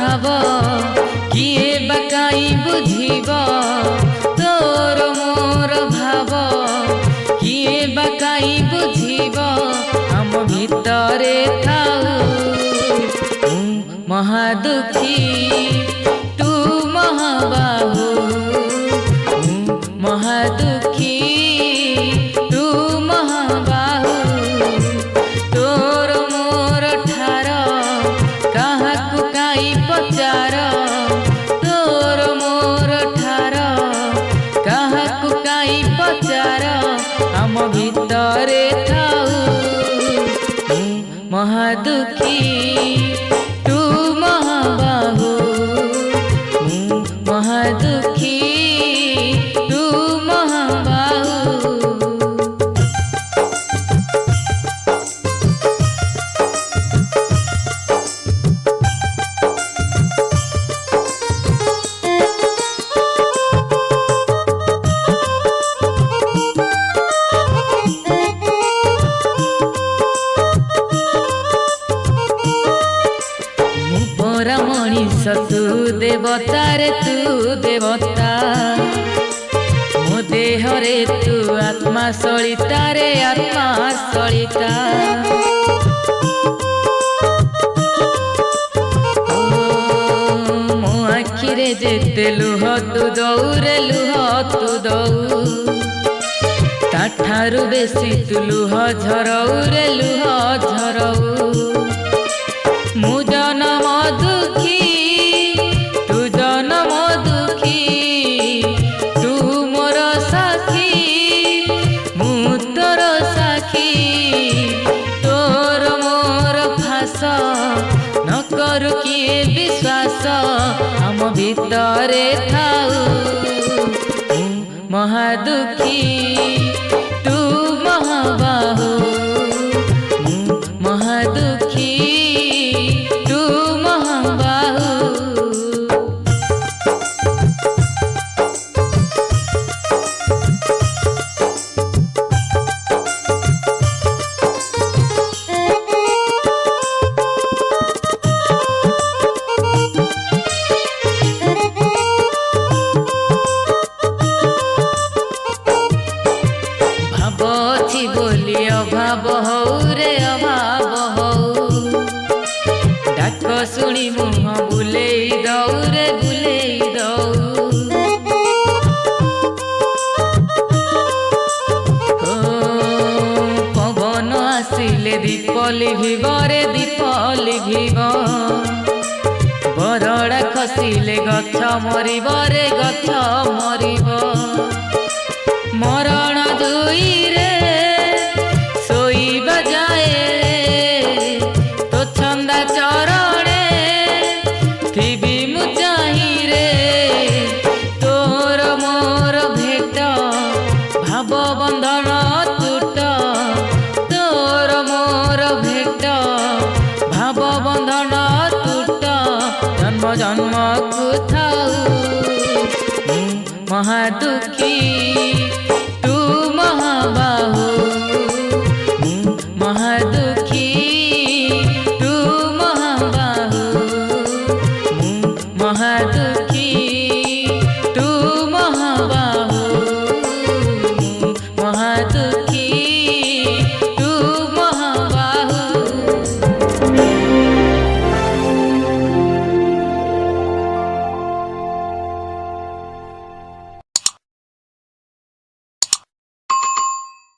भाव किए बाकाई बुझिब तोर मोर भाव किए बाकाई बुझिब हम भितरे थाऊ महादुखी तू महाबाहु महादुखी तू महाबाहु तोर मोर ठार काहाकु काई पचार तोर मोर ठार काहाकु काई पचार हम भितरे थाऊ महादुखी तू महाबाहु महादुखी तू महाबाहु। मनीष तू देवता रे तू देवता मो देह रे तू आत्मा सलिता रे आत्मा सलिता मो आखि रे जेते लुह तू दऊ रे लुह तू दऊ ताठारु बेसी तू लुह झरऊ रे लुह झरऊ मु जनम दुखी तू जनम दुखी तू मोर साखी मु तोर साखी तोर मोर फास न करू किए विश्वास हम भितरे थाऊ महादुखी तू महाबाहु महादुखी तू महाबाहु। भाव अछि बोली अभाव हौ रे अभाव हौ डाक शुणी मुह बुलेई दऊ रे बुलेई दऊ पवन आसिले दीप लिभिब रे दीप लिभिब बरड़ा खसिले गछ मरिब रे गछ मरिब मरण जुई रे सोईबा जाए रे तो छंदा चरणे थिबी मु चाही रे तोर मोर भेट भाव बंधन टूट तोर मोर भेट भाव बंधन टूट जन्म जन्म को थाऊ महादुखी तू महाबाहु